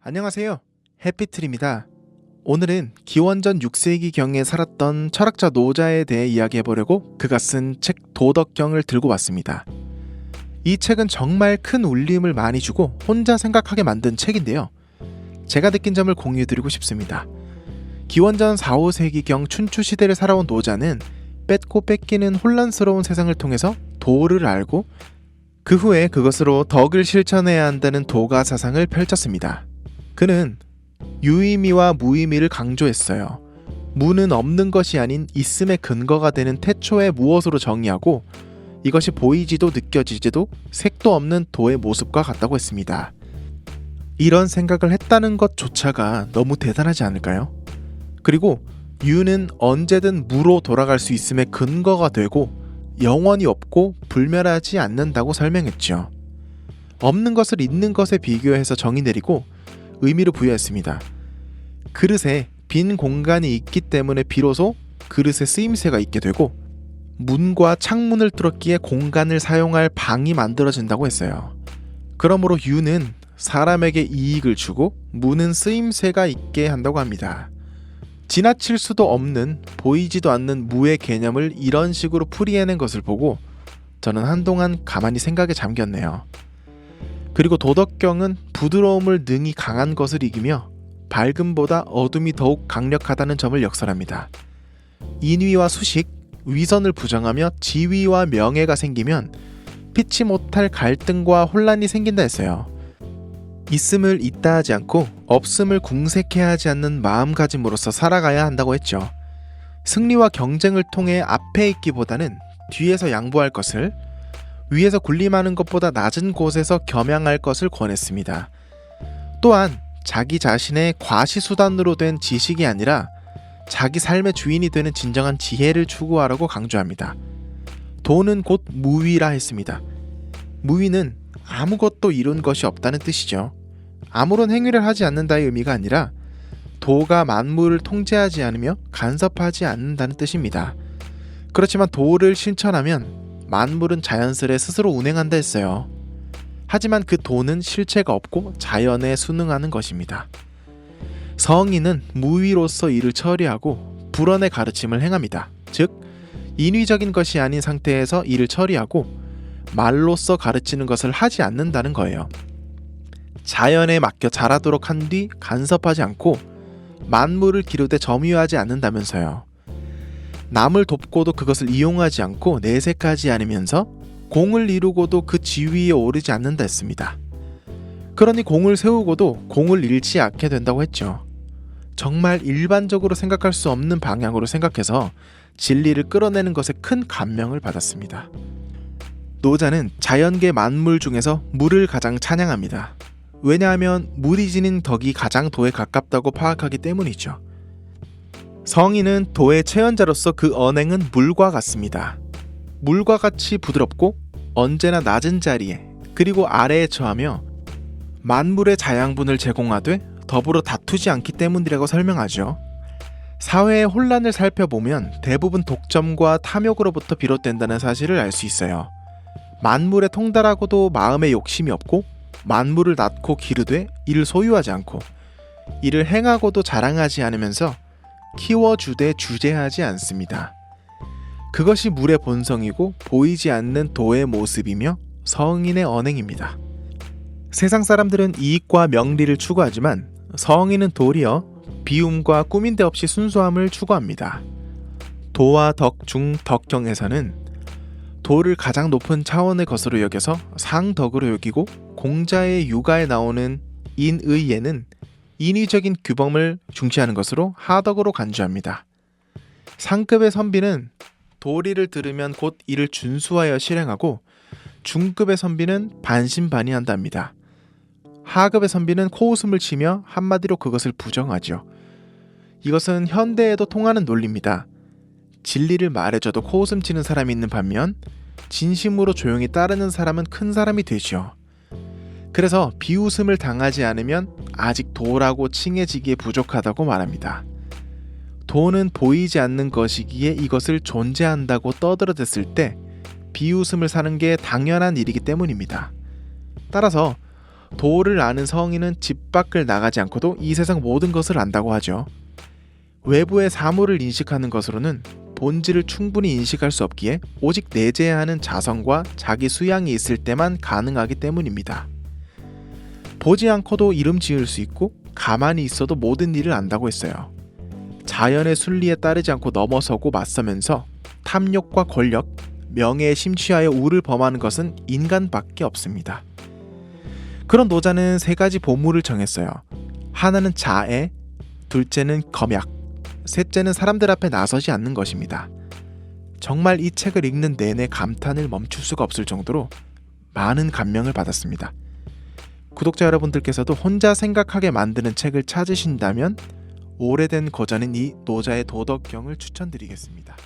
안녕하세요. 해피트리입니다. 오늘은 기원전 6세기경에 살았던 철학자 노자에 대해 이야기해보려고 그가 쓴 책 도덕경을 들고 왔습니다. 이 책은 정말 큰 울림을 많이 주고 혼자 생각하게 만든 책인데요. 제가 느낀 점을 공유드리고 싶습니다. 기원전 4, 5세기경 춘추시대를 살아온 노자는 뺏고 뺏기는 혼란스러운 세상을 통해서 도를 알고 그 후에 그것으로 덕을 실천해야 한다는 도가 사상을 펼쳤습니다. 그는 유의미와 무의미를 강조했어요. 무는 없는 것이 아닌 있음의 근거가 되는 태초의 무엇으로 정의하고 이것이 보이지도 느껴지지도 색도 없는 도의 모습과 같다고 했습니다. 이런 생각을 했다는 것조차가 너무 대단하지 않을까요? 그리고 유는 언제든 무로 돌아갈 수 있음의 근거가 되고 영원히 없고 불멸하지 않는다고 설명했죠. 없는 것을 있는 것에 비교해서 정의 내리고 의미를 부여했습니다. 그릇에 빈 공간이 있기 때문에 비로소 그릇에 쓰임새가 있게 되고 문과 창문을 뚫었기에 공간을 사용할 방이 만들어진다고 했어요. 그러므로 유는 사람에게 이익을 주고 무는 쓰임새가 있게 한다고 합니다. 지나칠 수도 없는 보이지도 않는 무의 개념을 이런 식으로 풀이해낸 것을 보고 저는 한동안 가만히 생각에 잠겼네요. 그리고 도덕경은 부드러움을 능히 강한 것을 이기며 밝음보다 어둠이 더욱 강력하다는 점을 역설합니다. 인위와 수식, 위선을 부정하며 지위와 명예가 생기면 피치 못할 갈등과 혼란이 생긴다 했어요. 있음을 있다 하지 않고 없음을 궁색해 하지 않는 마음가짐으로서 살아가야 한다고 했죠. 승리와 경쟁을 통해 앞에 있기보다는 뒤에서 양보할 것을, 위에서 군림하는 것보다 낮은 곳에서 겸양할 것을 권했습니다. 또한 자기 자신의 과시수단으로 된 지식이 아니라 자기 삶의 주인이 되는 진정한 지혜를 추구하라고 강조합니다. 도는 곧 무위라 했습니다. 무위는 아무것도 이룬 것이 없다는 뜻이죠. 아무런 행위를 하지 않는다의 의미가 아니라 도가 만물을 통제하지 않으며 간섭하지 않는다는 뜻입니다. 그렇지만 도를 실천하면 만물은 자연스레 스스로 운행한다 했어요. 하지만 그 도는 실체가 없고 자연에 순응하는 것입니다. 성인은 무위로서 일을 처리하고 불언의 가르침을 행합니다. 즉, 인위적인 것이 아닌 상태에서 일을 처리하고 말로써 가르치는 것을 하지 않는다는 거예요. 자연에 맡겨 자라도록 한 뒤 간섭하지 않고 만물을 기르되 점유하지 않는다면서요. 남을 돕고도 그것을 이용하지 않고 내색하지 않으면서 공을 이루고도 그 지위에 오르지 않는다 했습니다. 그러니 공을 세우고도 공을 잃지 않게 된다고 했죠. 정말 일반적으로 생각할 수 없는 방향으로 생각해서 진리를 끌어내는 것에 큰 감명을 받았습니다. 노자는 자연계 만물 중에서 물을 가장 찬양합니다. 왜냐하면 물이 지닌 덕이 가장 도에 가깝다고 파악하기 때문이죠. 성인은 도의 체현자로서 그 언행은 물과 같습니다. 물과 같이 부드럽고 언제나 낮은 자리에 그리고 아래에 처하며 만물의 자양분을 제공하되 더불어 다투지 않기 때문이라고 설명하죠. 사회의 혼란을 살펴보면 대부분 독점과 탐욕으로부터 비롯된다는 사실을 알 수 있어요. 만물에 통달하고도 마음에 욕심이 없고 만물을 낳고 기르되 이를 소유하지 않고 이를 행하고도 자랑하지 않으면서 키워주되 주제하지 않습니다. 그것이 물의 본성이고 보이지 않는 도의 모습이며 성인의 언행입니다. 세상 사람들은 이익과 명리를 추구하지만 성인은 도리어 비움과 꾸민 데 없이 순수함을 추구합니다. 도와 덕 중 덕경에서는 도를 가장 높은 차원의 것으로 여겨서 상덕으로 여기고 공자의 육아에 나오는 인의에는 인위적인 규범을 중시하는 것으로 하덕으로 간주합니다. 상급의 선비는 도리를 들으면 곧 이를 준수하여 실행하고 중급의 선비는 반신반의한답니다. 하급의 선비는 코웃음을 치며 한마디로 그것을 부정하죠. 이것은 현대에도 통하는 논리입니다. 진리를 말해줘도 코웃음 치는 사람이 있는 반면 진심으로 조용히 따르는 사람은 큰 사람이 되죠. 그래서 비웃음을 당하지 않으면 아직 도라고 칭해지기에 부족하다고 말합니다. 도는 보이지 않는 것이기에 이것을 존재한다고 떠들어댔을 때 비웃음을 사는 게 당연한 일이기 때문입니다. 따라서 도를 아는 성인은 집 밖을 나가지 않고도 이 세상 모든 것을 안다고 하죠. 외부의 사물을 인식하는 것으로는 본질을 충분히 인식할 수 없기에 오직 내재해야 하는 자성과 자기 수양이 있을 때만 가능하기 때문입니다. 보지 않고도 이름 지을 수 있고 가만히 있어도 모든 일을 안다고 했어요. 자연의 순리에 따르지 않고 넘어서고 맞서면서 탐욕과 권력, 명예에 심취하여 우를 범하는 것은 인간밖에 없습니다. 그런 노자는 3가지 보물을 정했어요. 하나는 자애, 둘째는 검약, 셋째는 사람들 앞에 나서지 않는 것입니다. 정말 이 책을 읽는 내내 감탄을 멈출 수가 없을 정도로 많은 감명을 받았습니다. 구독자 여러분들께서도 혼자 생각하게 만드는 책을 찾으신다면 오래된 고전인 이 노자의 도덕경을 추천드리겠습니다.